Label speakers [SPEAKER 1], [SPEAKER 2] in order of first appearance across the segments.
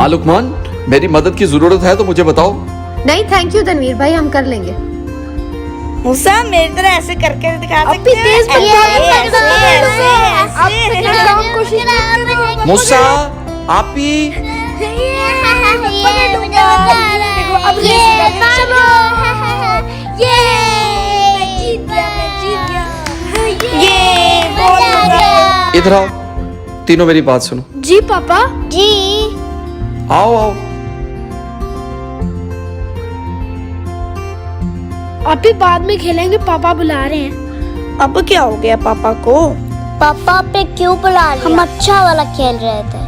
[SPEAKER 1] हाँ लुकमान, मेरी मदद की जरूरत है तो मुझे बताओ।
[SPEAKER 2] नहीं थैंक यू तनवीर भाई, हम कर लेंगे।
[SPEAKER 3] मूसा मेरी तरह ऐसे करके दिखा सकते हो?
[SPEAKER 2] तेज मत
[SPEAKER 3] ऐसे।
[SPEAKER 1] मूसा, आपी, इधर आओ, तीनों मेरी बात सुनो।
[SPEAKER 2] जी पापा।
[SPEAKER 4] जी।
[SPEAKER 1] आओ आओ।
[SPEAKER 2] आप ही बाद में खेलेंगे, पापा बुला रहे हैं।
[SPEAKER 3] अब क्या हो गया पापा को?
[SPEAKER 4] पापा पे क्यों बुला लिया? हम अच्छा वाला खेल रहे थे।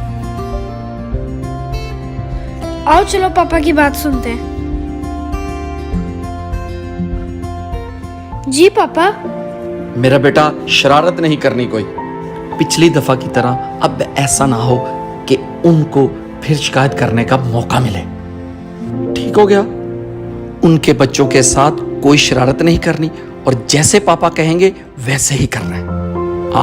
[SPEAKER 2] आओ चलो पापा की बात सुनते हैं। जी पापा।
[SPEAKER 1] मेरा बेटा, शरारत नहीं करनी कोई। पिछली दफा की तरह अब ऐसा ना हो कि उनको फिर शिकायत करने का मौका मिले। ठीक हो गया? उनके बच्चों के साथ कोई शरारत नहीं करनी और जैसे पापा कहेंगे वैसे ही करना है।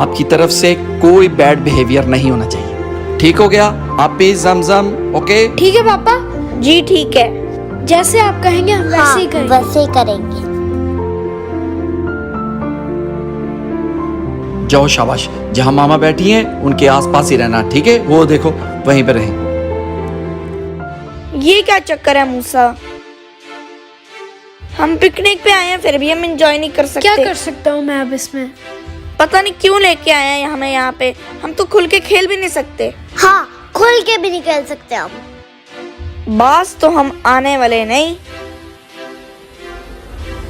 [SPEAKER 1] आपकी तरफ से कोई बैड बिहेवियर नहीं होना चाहिए। ठीक हो गया? आप भी जमजम, ओके?
[SPEAKER 2] ठीक है पापा।
[SPEAKER 3] जी ठीक है।
[SPEAKER 2] जैसे आप कहेंगे हम वैसे ही करेंगे।
[SPEAKER 4] वैसे ही करेंगे।
[SPEAKER 1] जाओ शाबाश, जहां मामा बैठी हैं उनके आसपास ही रहना, ठीक है? वो देखो वहीं पर रहें।
[SPEAKER 3] ये क्या चक्कर है मूसा? हम पिकनिक पे आए हैं फिर भी हम एंजॉय नहीं कर सकते।
[SPEAKER 2] क्या कर सकता हूँ मैं अब इसमें?
[SPEAKER 3] पता नहीं क्यों लेके आए हैं हमें यहाँ पे। हम तो खुल के खेल भी नहीं सकते।
[SPEAKER 4] हाँ, खुल के भी नहीं खेल सकते हम।
[SPEAKER 3] बस तो हम आने वाले नहीं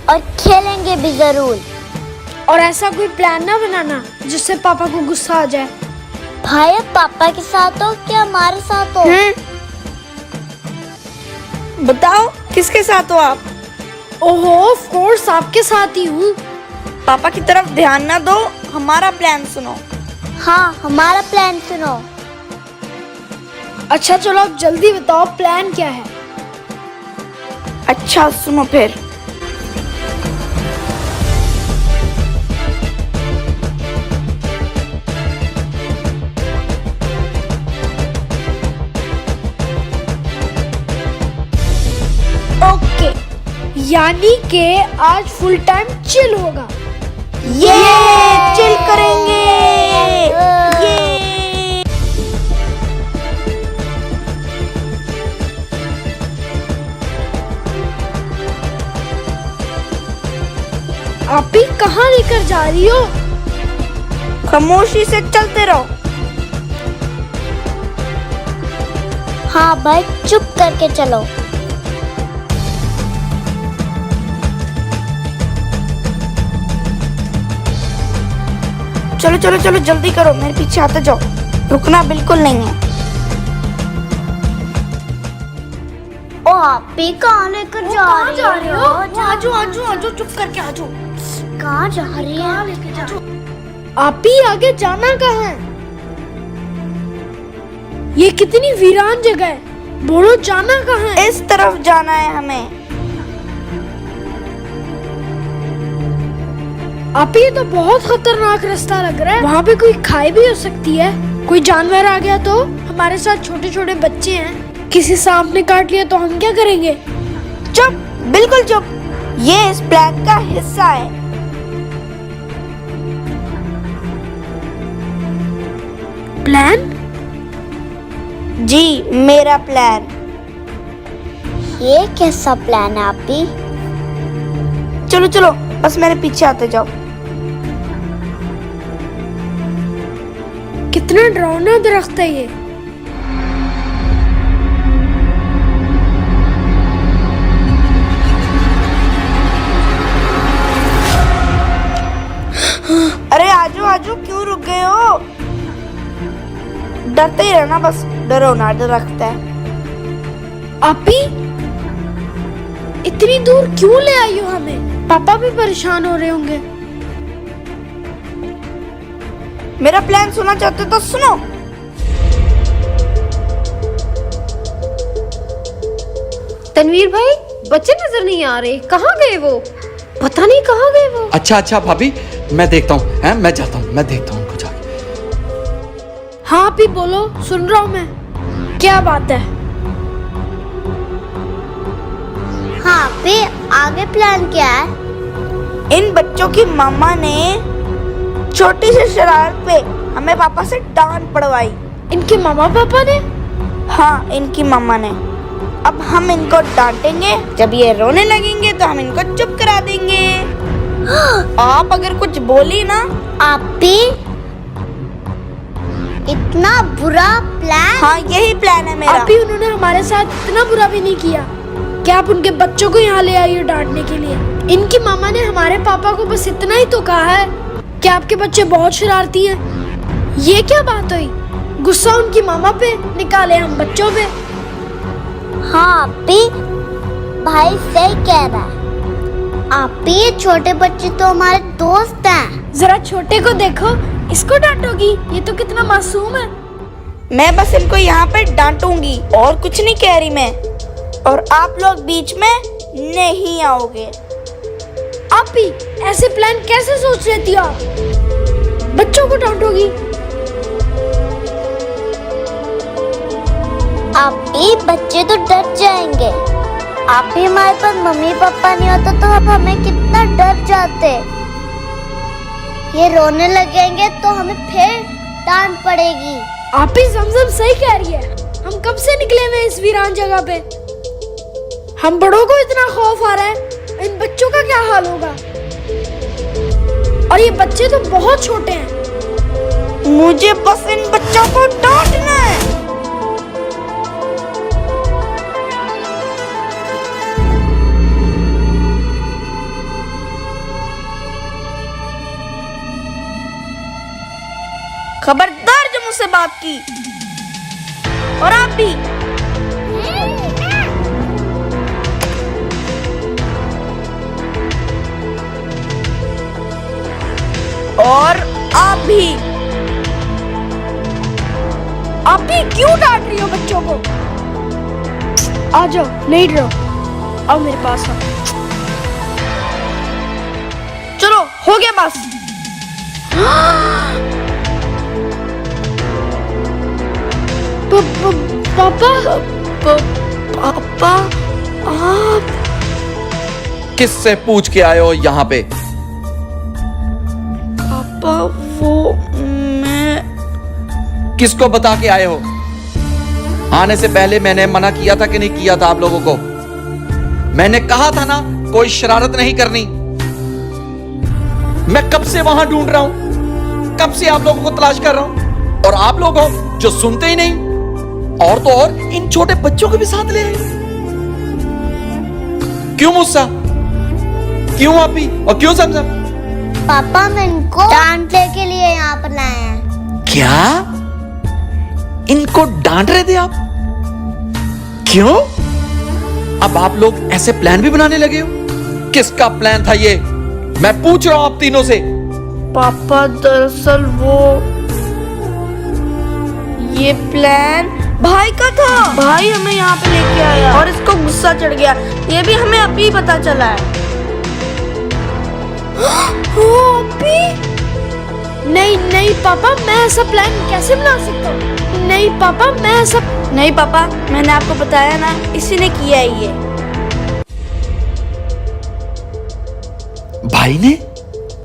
[SPEAKER 4] और खेलेंगे भी जरूर।
[SPEAKER 2] और ऐसा कोई प्लान ना बनाना जिससे पापा को गुस्सा आ जाए।
[SPEAKER 4] भाई अब पापा के साथ हो क्या हमारे साथ हो?
[SPEAKER 3] बताओ किसके साथ हो आप?
[SPEAKER 2] ओहो, ऑफ कोर्स आपके साथ ही हूँ।
[SPEAKER 3] पापा की तरफ ध्यान ना दो, हमारा प्लान सुनो।
[SPEAKER 4] हाँ, हमारा प्लान सुनो।
[SPEAKER 2] अच्छा चलो अब जल्दी बताओ प्लान क्या है?
[SPEAKER 3] अच्छा सुनो फिर।
[SPEAKER 2] ओके, यानी कि आज फुल टाइम चिल होगा।
[SPEAKER 3] ये चिल करेंगे। ये
[SPEAKER 2] आप ही कहाँ लेकर जा रही हो?
[SPEAKER 3] खामोशी से चलते रहो।
[SPEAKER 4] हाँ भाई, चुप करके चलो।
[SPEAKER 3] चलो चलो चलो जल्दी करो, मेरे पीछे आते जाओ। रुकना बिल्कुल नहीं है।
[SPEAKER 4] ओ आप ही कहाँ लेकर जा रही हो?
[SPEAKER 2] आजो आजो आजो, चुप करके आजो।
[SPEAKER 4] कहाँ जा रही है?
[SPEAKER 2] आप ही आगे जाना कहाँ है? ये कितनी वीरान जगह है, बोलो जाना कहाँ है?
[SPEAKER 3] इस तरफ जाना है हमें।
[SPEAKER 2] आप ये तो बहुत खतरनाक रास्ता लग रहा है। वहाँ पे कोई खाई भी हो सकती है। कोई जानवर आ गया तो? हमारे साथ छोटे छोटे बच्चे हैं, किसी सांप ने काट लिया तो हम क्या करेंगे?
[SPEAKER 3] चुप, बिल्कुल चुप। ये इस प्लान का हिस्सा है।
[SPEAKER 2] प्लान?
[SPEAKER 3] जी, मेरा प्लान।
[SPEAKER 4] ये कैसा प्लान है आप ही?
[SPEAKER 3] चलो चलो, बस मेरे पीछे आते जाओ।
[SPEAKER 2] कितना डरावना दरख्त है ये।
[SPEAKER 3] अरे आजो आजो, क्यों रुक गए हो? डरते ही रहना, बस डरो ना, डर रखता है।
[SPEAKER 2] आप ही इतनी दूर क्यों ले आई हो हमें? पापा भी परेशान हो रहे होंगे।
[SPEAKER 3] मेरा प्लान सुनना चाहते तो सुनो।
[SPEAKER 2] तनवीर भाई, बच्चे नजर नहीं आ रहे, कहाँ गए वो? पता नहीं कहाँ गए वो।
[SPEAKER 1] अच्छा अच्छा भाभी, मैं देखता हूँ, हैं? मैं जाता हूँ, मैं देखता हूँ उनको जाके।
[SPEAKER 2] हाँ आप ही बोलो, सुन रहा हूँ मैं। क्या बात है?
[SPEAKER 4] हाँ पे आगे प्लान क्या है?
[SPEAKER 3] इन बच्चों की मामा ने छोटी सी शरारत पे हमें पापा से डांट पड़वाई।
[SPEAKER 2] इनके मामा पापा ने?
[SPEAKER 3] हाँ, इनकी मामा ने। अब हम इनको डांटेंगे, जब ये रोने लगेंगे तो हम इनको चुप करा देंगे। आप अगर कुछ बोली ना।
[SPEAKER 4] आप भी इतना बुरा प्लान?
[SPEAKER 3] हाँ, यही प्लान है मेरा।
[SPEAKER 2] अभी उन्होंने हमारे साथ इतना बुरा भी नहीं किया। क्या आप उनके बच्चों को यहाँ ले आइए डांटने के लिए? इनकी मामा ने हमारे पापा को बस इतना ही तो कहा है कि आपके बच्चे बहुत शरारती हैं। ये क्या बात हुई? गुस्सा उनकी मामा पे निकाले हम बच्चों पे।
[SPEAKER 4] हाँ भी भाई सही कह रहा है। आप भी ये छोटे बच्चे तो हमारे दोस्त हैं।
[SPEAKER 2] जरा छोटे को देखो, इसको डांटोगी? ये तो कितना मासूम है।
[SPEAKER 3] मैं बस इनको यहाँ पे डांटूंगी और कुछ नहीं कह रही मैं। और आप लोग बीच में नहीं आओगे।
[SPEAKER 2] आप भी ऐसे प्लान कैसे सोच लेती हो? आप बच्चों को डांटोगी?
[SPEAKER 4] आप भी बच्चे तो डर जाएंगे। आप भी हमारे पास मम्मी पापा नहीं होता तो अब हमें कितना डर जाते। ये रोने लगेंगे तो हमें फिर डांट पड़ेगी।
[SPEAKER 2] आप ही जमजम सही कह रही है। हम कब से निकले हुए इस वीरान जगह पे। हम बड़ों को इतना खौफ आ रहा है, इन बच्चों का क्या हाल होगा? और ये बच्चे तो बहुत छोटे हैं।
[SPEAKER 3] मुझे बस इन बच्चों को डांटना है। खबरदार जो मुझसे बात की। और आप भी। और आप भी।
[SPEAKER 2] आप भी क्यों डांट रही हो बच्चों को? आ जाओ, नहीं डरो, आओ मेरे पास आओ।
[SPEAKER 3] चलो, हो गया बस।
[SPEAKER 2] पापा?
[SPEAKER 3] पापा, आप
[SPEAKER 1] किससे पूछ के आए हो यहाँ पे?
[SPEAKER 3] पापा, वो मैं।
[SPEAKER 1] किसको बता के आए हो? आने से पहले मैंने मना किया था कि नहीं किया था आप लोगों को? मैंने कहा था ना कोई शरारत नहीं करनी। मैं कब से वहां ढूंढ रहा हूं, कब से आप लोगों को तलाश कर रहा हूं, और आप लोग हो जो सुनते ही नहीं। और तो और इन छोटे बच्चों को भी साथ ले आए। क्यों मुस्सा? क्यों आप भी? और क्यों समझा?
[SPEAKER 4] पापा मैं इनको डांटने के लिए यहाँ पर लाए हैं।
[SPEAKER 1] क्या इनको डांट रहे थे आप? क्यों? अब आप लोग ऐसे प्लान भी बनाने लगे हो? किसका प्लान था ये? मैं पूछ रहा हूं आप तीनों से।
[SPEAKER 3] पापा, दरअसल वो ये प्लान भाई का था। भाई हमें यहाँ पे लेके आया और इसको गुस्सा चढ़ गया। ये भी हमें अभी पता चला है।
[SPEAKER 2] नहीं नहीं पापा, मैं ऐसा प्लान कैसे बना सकता हूँ? नहीं पापा, मैं ऐसा
[SPEAKER 3] नहीं पापा, मैंने आपको बताया ना, इसी ने किया है ये।
[SPEAKER 1] भाई ने?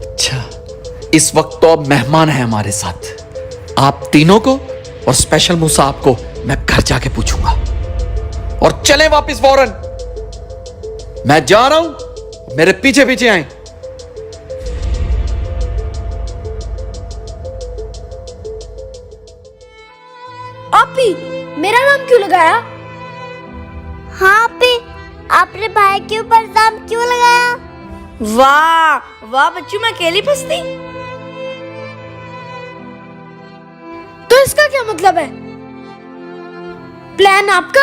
[SPEAKER 1] अच्छा, इस वक्त तो अब मेहमान है हमारे साथ। आप तीनों को और स्पेशल मूसा आपको मैं घर जाके पूछूंगा। और चलें वापस फौरन। मैं जा रहा हूं, मेरे पीछे पीछे आए।
[SPEAKER 2] आप भी मेरा नाम क्यों लगाया?
[SPEAKER 4] हाँ पे आपने भाई के ऊपर इल्जाम क्यों लगाया?
[SPEAKER 3] वाह वाह बच्चू, मैं अकेली फंसती।
[SPEAKER 2] तो इसका क्या मतलब है? प्लान आपका,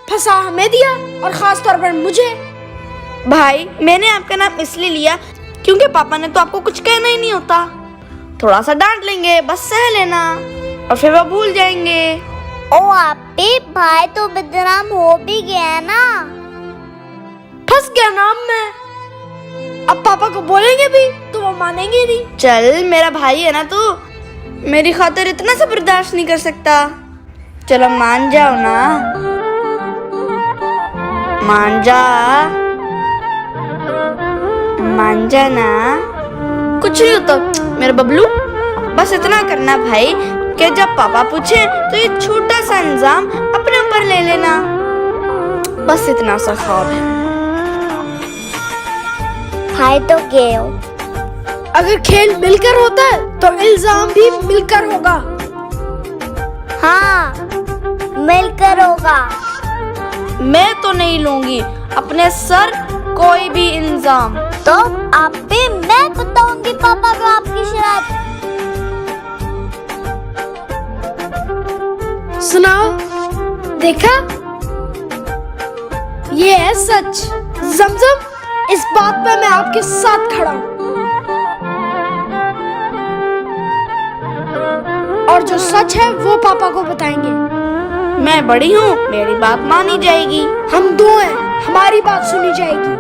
[SPEAKER 2] फंसा हमें दिया और खास तौर पर मुझे।
[SPEAKER 3] भाई, मैंने आपका नाम इसलिए लिया क्योंकि पापा ने तो आपको कुछ कहना ही नहीं होता। थोड़ा सा डांट लेंगे, बस सह लेना, और फिर वो भूल जाएंगे।
[SPEAKER 4] ओ आप भी भाई तो बदनाम हो भी गया ना।
[SPEAKER 2] फंस गया नाम में। अब पापा को बोलेंगे भी तो वो मानेंगे नहीं।
[SPEAKER 3] चल, मेरा भाई है ना तू, मेरी खातिर इतना सा बर्दाश्त नहीं कर सकता। चलो मान जाओ ना। मान जा, मान जा ना। कुछ नहीं होता मेरे बबलू, बस इतना करना भाई कि जब पापा पूछे तो ये छोटा सा इंजाम अपने ऊपर ले लेना। बस इतना सा ख्वाब है।
[SPEAKER 4] हाय तो गए हो।
[SPEAKER 2] अगर खेल मिलकर होता है तो इल्जाम भी मिलकर होगा।
[SPEAKER 4] हाँ, मिलकर होगा।
[SPEAKER 3] मैं तो नहीं लूंगी अपने सर कोई भी इंजाम।
[SPEAKER 4] तो आप भी, मैं बताऊंगी पापा को आपकी शरारत।
[SPEAKER 2] सुनाओ, देखा, ये है सच। जमजम, इस बात पे मैं आपके साथ खड़ा हूँ। और जो सच है वो पापा को बताएंगे।
[SPEAKER 3] मैं बड़ी हूँ, मेरी बात मानी जाएगी।
[SPEAKER 2] हम दो हैं, हमारी बात सुनी जाएगी।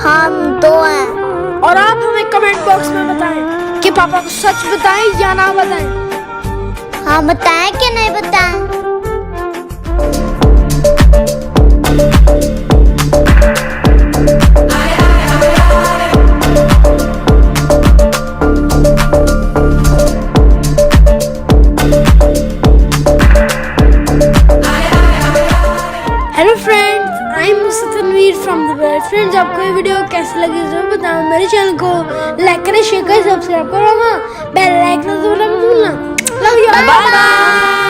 [SPEAKER 4] हम दो हैं।
[SPEAKER 2] और आप हमें कमेंट बॉक्स में बताएं कि पापा को सच बताएं या ना बताएं।
[SPEAKER 4] हाँ, बताएं कि नहीं बताएं?
[SPEAKER 2] Hello friends, I am Tanveer from the world. Friends, आपको ये वीडियो कैसी लगी जरूर बताओ। मेरे चैनल को लाइक करें, शेयर करें, सब्सक्राइब करो, बेल आइकन दबाना मत भूलना। Love you, bye bye.